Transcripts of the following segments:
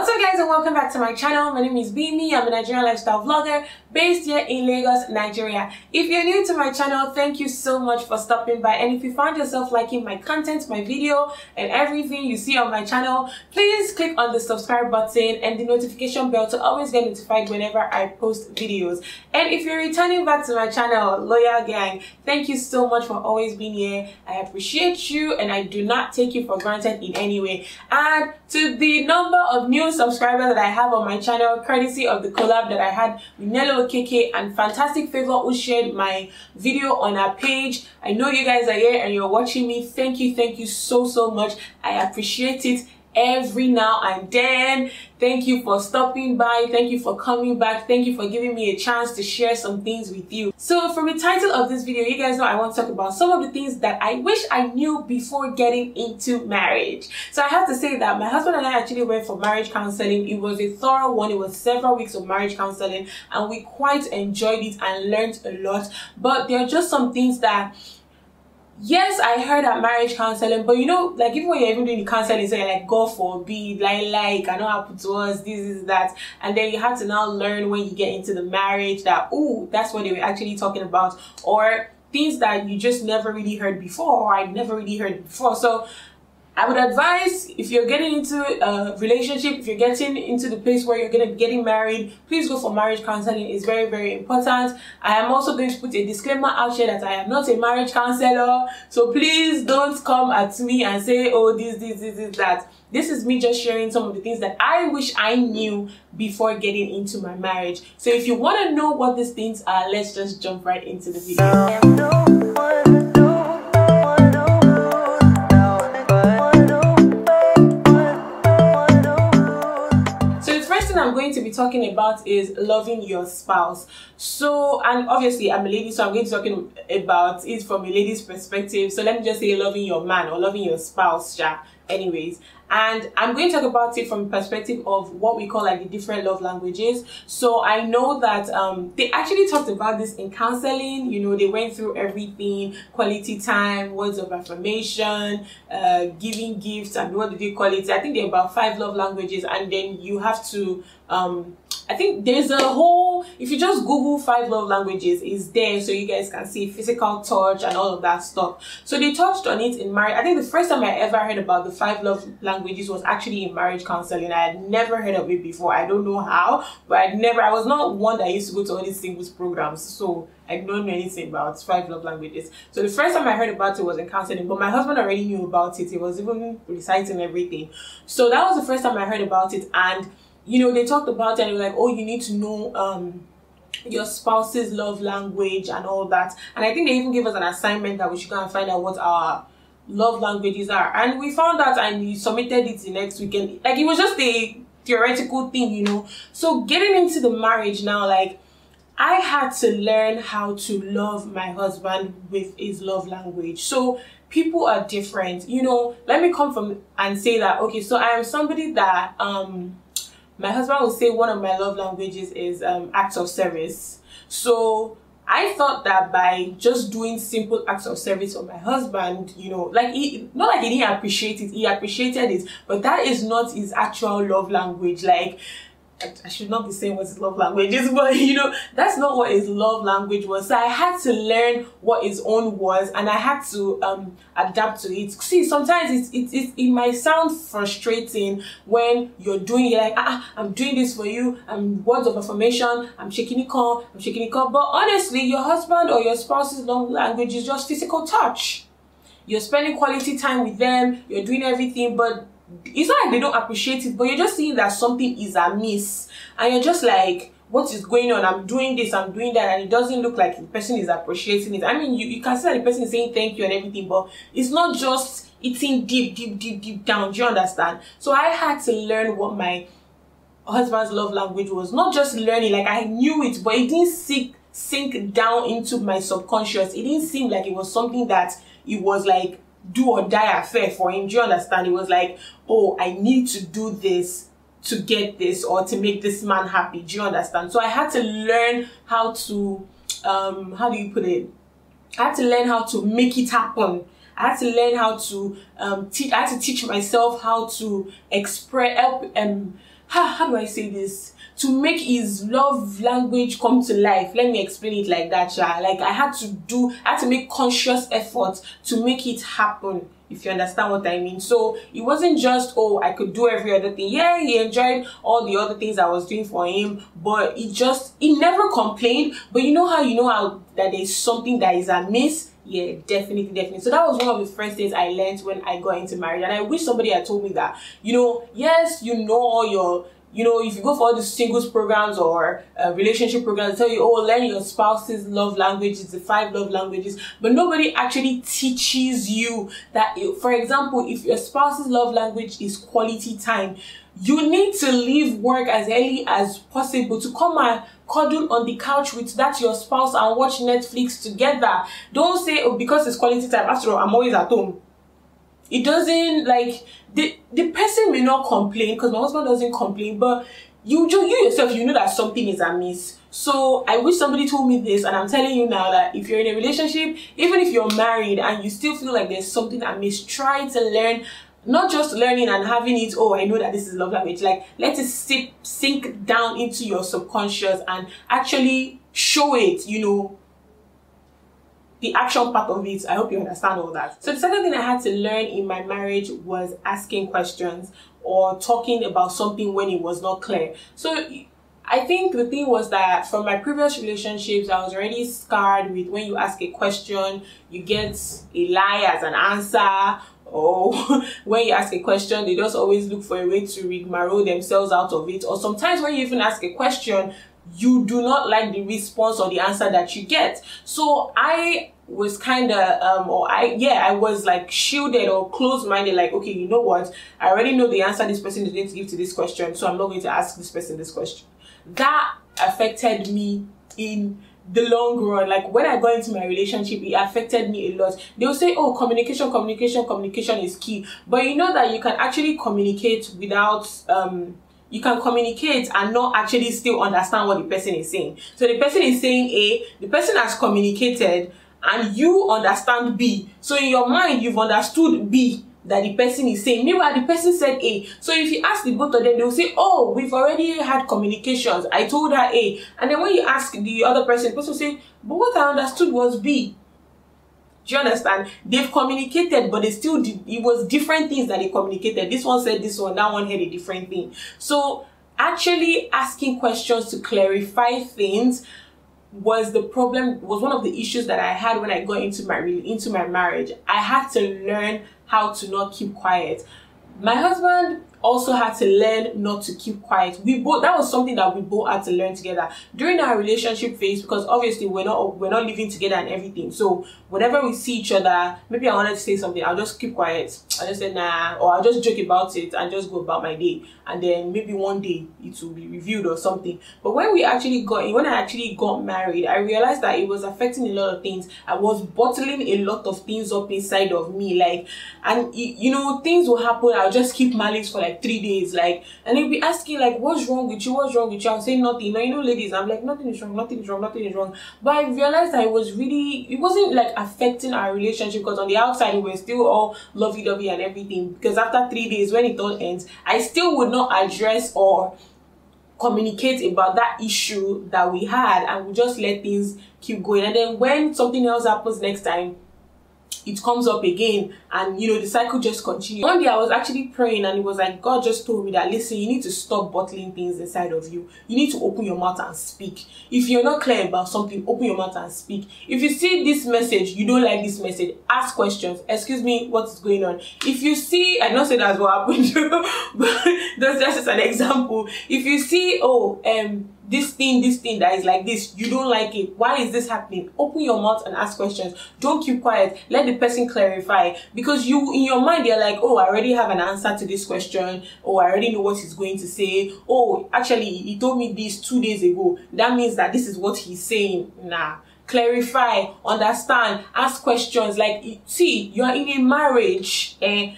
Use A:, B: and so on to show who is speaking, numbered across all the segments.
A: What's up guys, and welcome back to my channel. My name is Gbemi. I'm a Nigerian lifestyle vlogger based here in Lagos, Nigeria. If you're new to my channel, thank you so much for stopping by, and if you find yourself liking my content, my video and everything you see on my channel, please click on the subscribe button and the notification bell to always get notified whenever I post videos. And if you're returning back to my channel, loyal gang, thank you so much for always being here. I appreciate you and I do not take you for granted in any way. And to the number of new subscribers that I have on my channel, courtesy of the collab that I had with Nello KK and Fantastic Favor, who shared my video on our page. I know you guys are here and you're watching me. Thank you so much. I appreciate it every now and then. Thank you for stopping by, thank you for coming back, thank you for giving me a chance to share some things with you. So from the title of this video, you guys know I want to talk about some of the things that I wish I knew before getting into marriage. So I have to say that my husband and I actually went for marriage counseling. It was a thorough one. It was several weeks of marriage counseling and we quite enjoyed it and learned a lot. But there are just some things that, yes, I heard at marriage counseling, but you know, like even when you're even doing the counseling, so you're like, God forbid, like, I know happen to us, this is that, and then you have to now learn when you get into the marriage that, oh, that's what they were actually talking about, or things that you just never really heard before, or I'd never really heard before. So I would advise, if you're getting into a relationship, if you're getting into the place where you're going to be getting married, please go for marriage counseling. It's very important. I am also going to put a disclaimer out here that I am not a marriage counselor. So please don't come at me and say, oh, this, that. This is me just sharing some of the things that I wish I knew before getting into my marriage. So if you want to know what these things are, let's just jump right into the video. I'm going to be talking about is loving your spouse. So, and obviously I'm a lady, so I'm going to be talking about it from a lady's perspective. So let me just say loving your man or loving your spouse, anyways. And I'm going to talk about it from the perspective of what we call like the different love languages. So I know that they actually talked about this in counseling. You know, they went through everything: quality time, words of affirmation, giving gifts, and what did they call it? I think there are about 5 love languages, and then you have to I think there's a whole, if you just Google 5 love languages, is there, so you guys can see physical touch and all of that stuff. So they touched on it in marriage. I think the first time I ever heard about the 5 love languages was actually in marriage counseling. I had never heard of it before. I don't know how, but I was not one that used to go to all these singles programs, so I don't know anything about 5 love languages. So the first time I heard about it was in counseling, but my husband already knew about it. He was even reciting everything. So that was the first time I heard about it. And you know, they talked about it and they were like, oh, you need to know your spouse's love language and all that. And I think they even gave us an assignment that we should go and find out what our love languages are. And we found out and we submitted it the next weekend. Like, it was just a theoretical thing, you know. So getting into the marriage now, like, I had to learn how to love my husband with his love language. So people are different, you know. Let me come from and say that, okay, so I am somebody that my husband would say one of my love languages is acts of service. So I thought that by just doing simple acts of service for my husband, you know, like not like he didn't appreciate it, he appreciated it, but that is not his actual love language. Like, I should not be saying what his love language is, but you know, that's not what his love language was. So I had to learn what his own was, and I had to adapt to it. See, sometimes it might sound frustrating when you're like, I'm doing this for you, I'm words of affirmation, I'm shaking it up. But honestly, your husband or your spouse's love language is just physical touch. You're spending quality time with them, you're doing everything, but it's not like they don't appreciate it, but you're just seeing that something is amiss and you're just like, what is going on? I'm doing this, I'm doing that, and it doesn't look like the person is appreciating it. I mean, you can see that the person is saying thank you and everything, but it's not just eating deep down. Do you understand? So I had to learn what my husband's love language was. Not just learning, like I knew it, but it didn't sink down into my subconscious. It didn't seem like it was something that it was like do or die affair for him. Do you understand? It was like, oh, I need to do this to get this or to make this man happy. Do you understand? So I had to learn how to how do you put it? I had to learn how to make it happen. I had to learn how to I had to teach myself how to express how do I say this? To make his love language come to life. Let me explain it like that, yeah. Like I had to make conscious effort to make it happen, if you understand what I mean. So it wasn't just, oh, I could do every other thing. Yeah, he enjoyed all the other things I was doing for him, but he never complained. But you know how that there's something that is amiss? Yeah, definitely. So that was one of the first things I learned when I got into marriage. And I wish somebody had told me that, yes, all your, if you go for all the singles programs or relationship programs, they tell you, oh, learn your spouse's love languages, the 5 love languages, but nobody actually teaches you that, for example, if your spouse's love language is quality time, you need to leave work as early as possible to come and cuddle on the couch with your spouse and watch Netflix together. Don't say, oh, because it's quality time, after all, I'm always at home. It doesn't, like, the person may not complain, because my husband doesn't complain, but you yourself, you know that something is amiss. So I wish somebody told me this, and I'm telling you now that if you're in a relationship, even if you're married and you still feel like there's something amiss, try to learn. Not just learning and having it, oh, I know that this is love language. Like, let it sink down into your subconscious and actually show it, the action part of it. I hope you understand all that. So the second thing I had to learn in my marriage was asking questions or talking about something when it was not clear. So I think the thing was that from my previous relationships, I was already scarred with when you ask a question, you get a lie as an answer. Or when you ask a question, they just always look for a way to rigmarole themselves out of it. Or sometimes when you even ask a question, you do not like the response or the answer that you get. So I was kind of, I was like shielded or closed-minded, like, okay, you know what? I already know the answer this person is going to give to this question, so I'm not going to ask this person this question. That affected me in the long run. Like when I got into my relationship, it affected me a lot. They'll say, oh, communication is key, but you know that you can actually communicate without you can communicate and not actually still understand what the person is saying. So the person is saying A, the person has communicated and you understand B, so in your mind you've understood B that the person is saying. Meanwhile, the person said A. So if you ask the both of them, they'll say, oh, we've already had communications. I told her A. And then when you ask the other person, the person will say, but what I understood was B. Do you understand? They've communicated, but it was different things that they communicated. This one said this one, that one had a different thing. So actually asking questions to clarify things was one of the issues that I had when I got into my marriage. I had to learn how to not keep quiet. My husband also had to learn not to keep quiet. That was something that we both had to learn together during our relationship phase, because obviously we're not living together and everything. So whenever we see each other, maybe I wanted to say something, I'll just keep quiet. I just say nah, or I'll just joke about it and just go about my day. And then maybe one day it will be reviewed or something. But when I actually got married, I realized that it was affecting a lot of things. I was bottling a lot of things up inside of me, things will happen. I'll just keep malice for like 3 days, and they'll be asking like, what's wrong with you? I'll say nothing. Ladies, I'm like, nothing is wrong. But I realized that it wasn't like affecting our relationship, because on the outside we were still all lovey-dovey and everything. Because after 3 days, when it all ends, I still would not address or communicate about that issue that we had, and we just let things keep going. And then when something else happens next time, it comes up again, and the cycle just continues. One day I was actually praying, and it was like God just told me that, listen, you need to stop bottling things inside of you. You need to open your mouth and speak. If you're not clear about something, open your mouth and speak. If you see this message, you don't like this message, ask questions. Excuse me, what is going on? If you see, I don't say that's what happened, but that's just an example. If you see, this thing that is like this, you don't like it, why is this happening? Open your mouth and ask questions. Don't keep quiet. Let the person clarify, because in your mind you're like, oh, I already have an answer to this question, or I already know what he's going to say. Oh, actually he told me this 2 days ago, that means that this is what he's saying. Nah, clarify, understand, ask questions. See, you are in a marriage, and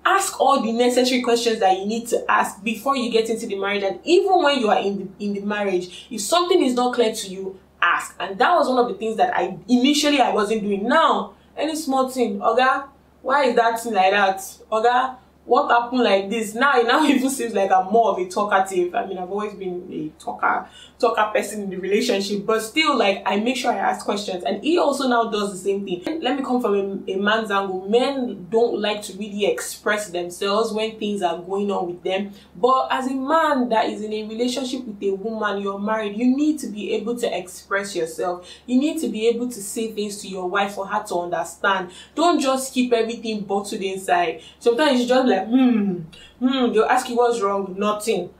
A: ask all the necessary questions that you need to ask before you get into the marriage. And even when you are in the marriage, if something is not clear to you, ask. And that was one of the things that I wasn't doing. Now, any small thing, Oga, why is that thing like that? Oga, what happened like this? Now it now even seems like I'm more of a talkative. I mean, I've always been a talker person in the relationship, but still, like, I make sure I ask questions, and he also now does the same thing. Let me come from a man's angle. Men don't like to really express themselves when things are going on with them, but as a man that is in a relationship with a woman, you're married, you need to be able to express yourself. You need to be able to say things to your wife for her to understand. Don't just keep everything bottled inside. Sometimes you just like, they'll ask you what's wrong. Nothing.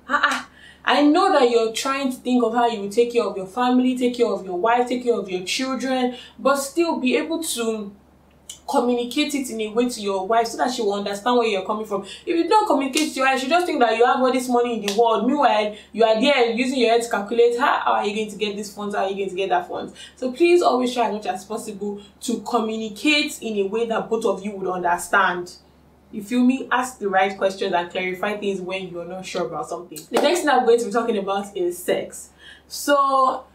A: I know that you're trying to think of how you will take care of your family, take care of your wife, take care of your children, but still be able to communicate it in a way to your wife so that she will understand where you're coming from. If you don't communicate to your wife, she just think that you have all this money in the world. Meanwhile, you are there using your head to calculate how are you going to get this funds, how are you going to get that funds. So please always try as much as possible to communicate in a way that both of you would understand. You feel me? Ask the right questions and clarify things when you're not sure about something. The next thing I'm going to be talking about is sex. So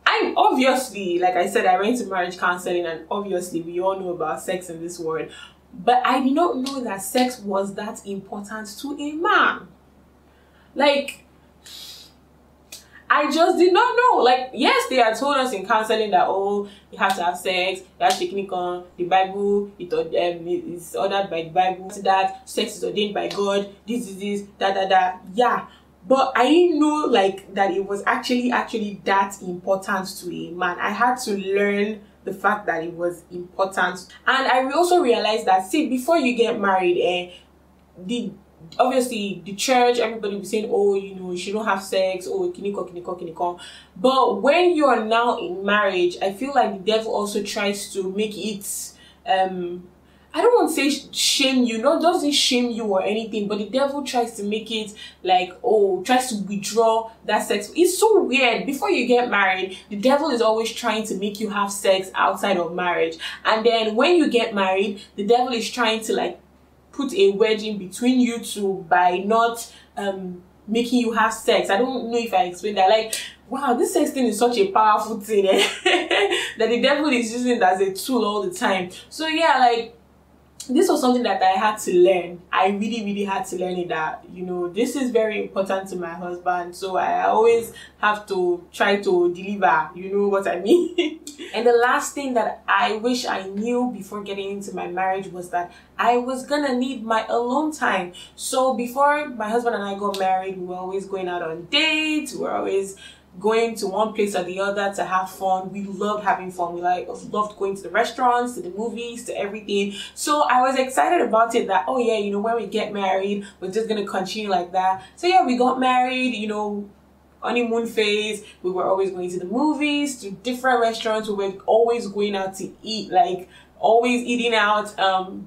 A: I'm obviously, like I said, I went to marriage counseling, and obviously we all know about sex in this world. But I did not know that sex was that important to a man. Like, I just did not know. Like, yes, they had told us in counseling that, oh, you have to have sex, you have to on the Bible, it's ordered by the Bible, that sex is ordained by God, this is this, that. Yeah. But I didn't know, like, that it was actually that important to a man. I had to learn the fact that it was important. And I also realized that, see, before you get married, obviously the church, everybody was saying, oh, you know, you shouldn't have sex, oh, kiniko. But when you are now in marriage, I feel like the devil also tries to make it, I don't want to say shame you, doesn't shame you or anything, but the devil tries to make it like, oh, tries to withdraw that sex. It's so weird. Before you get married, the devil is always trying to make you have sex outside of marriage. And then when you get married, the devil is trying to like put a wedge in between you two by not making you have sex. I don't know if I explained that. Like, wow, this sex thing is such a powerful thing that the devil is using it as a tool all the time. So yeah, like, this was something that I had to learn. I really had to learn it, that, you know, this is very important to my husband. So I always have to try to deliver, you know what I mean? And the last thing that I wish I knew before getting into my marriage was that I was gonna need my alone time. So before my husband and I got married, we were always going out on dates. We were always going to one place or the other to have fun. We loved having fun. We loved going to the restaurants, to the movies, to everything. So I was excited about it, that, oh yeah, you know, when we get married, we're just gonna continue like that. So yeah, we got married, you know, honeymoon phase. We were always going to the movies, to different restaurants. We were always going out to eat, like always eating out,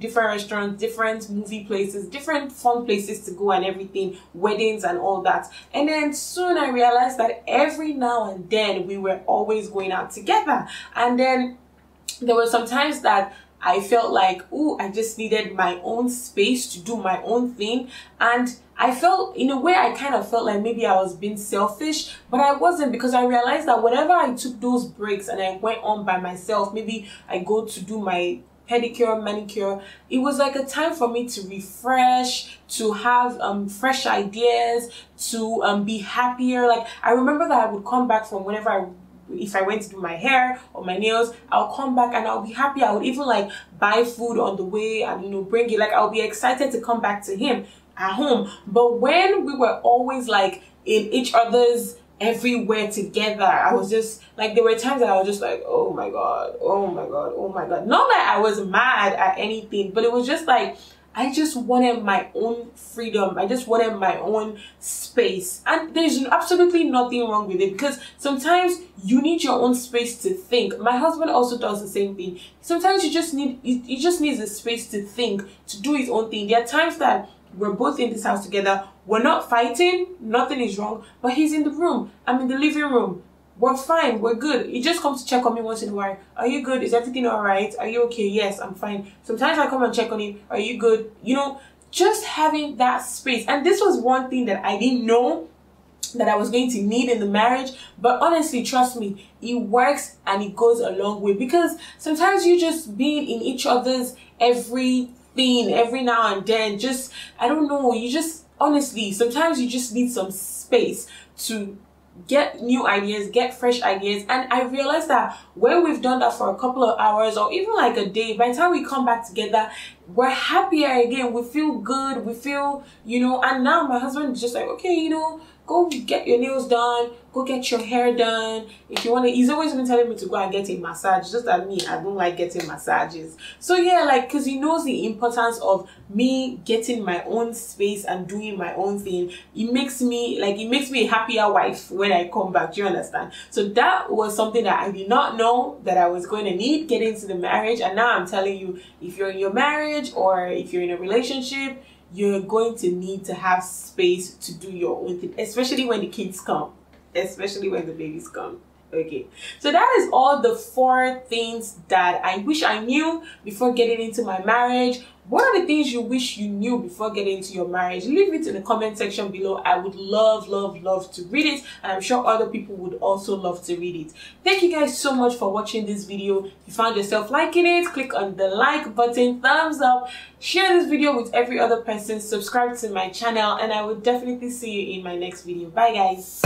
A: different restaurants, different movie places, different fun places to go and everything, weddings and all that. And then soon I realized that every now and then we were always going out together. And then there were some times that I felt like, oh, I just needed my own space to do my own thing. And I felt, in a way, I kind of felt like maybe I was being selfish, but I wasn't, because I realized that whenever I took those breaks and I went on by myself, maybe I go to do my pedicure, manicure, it was like a time for me to refresh, to have fresh ideas, to be happier. Like, I remember that I would come back from if I went to do my hair or my nails, I'll come back and I'll be happy. I would even like buy food on the way and, you know, bring it. Like, I'll be excited to come back to him at home. But when we were always like in each other's everywhere together, I was just like, there were times that I was just like, oh my god. Not that I was mad at anything, but it was just like, I just wanted my own freedom. I just wanted my own space. And there's absolutely nothing wrong with it, because sometimes you need your own space to think. My husband also does the same thing. Sometimes he just needs a space to think, to do his own thing. There are times that we're both in this house together. We're not fighting. Nothing is wrong. But he's in the room. I'm in the living room. We're fine, we're good. He just comes to check on me once in a while. Are you good? Is everything all right? Are you okay? Yes, I'm fine. Sometimes I come and check on him. Are you good? You know, just having that space. And this was one thing that I didn't know that I was going to need in the marriage. But honestly, trust me, it works and it goes a long way. Because sometimes you just being in each other's every thing every now and then. Just, I don't know, you just, honestly, sometimes you just need some space to get new ideas, get fresh ideas. And I realized that when we've done that for a couple of hours or even like a day, by the time we come back together, we're happier again. We feel good, we feel, you know. And now my husband is just like, okay, you know, go get your nails done, go get your hair done. If you want to, he's always been telling me to go and get a massage. Just that me, I don't like getting massages. So yeah, like, because he knows the importance of me getting my own space and doing my own thing. It makes me a happier wife when I come back. Do you understand? So that was something that I did not know that I was going to need getting into the marriage. And now I'm telling you, if you're in your marriage or if you're in a relationship, you're going to need to have space to do your own thing, especially when the kids come, especially when the babies come. Okay, so that is all the 4 things that I wish I knew before getting into my marriage. What are the things you wish you knew before getting into your marriage? Leave it in the comment section below. I would love to read it, and I'm sure other people would also love to read it. Thank you guys so much for watching this video. If you found yourself liking it, click on the like button, thumbs up, share this video with every other person, subscribe to my channel, and I will definitely see you in my next video. Bye guys.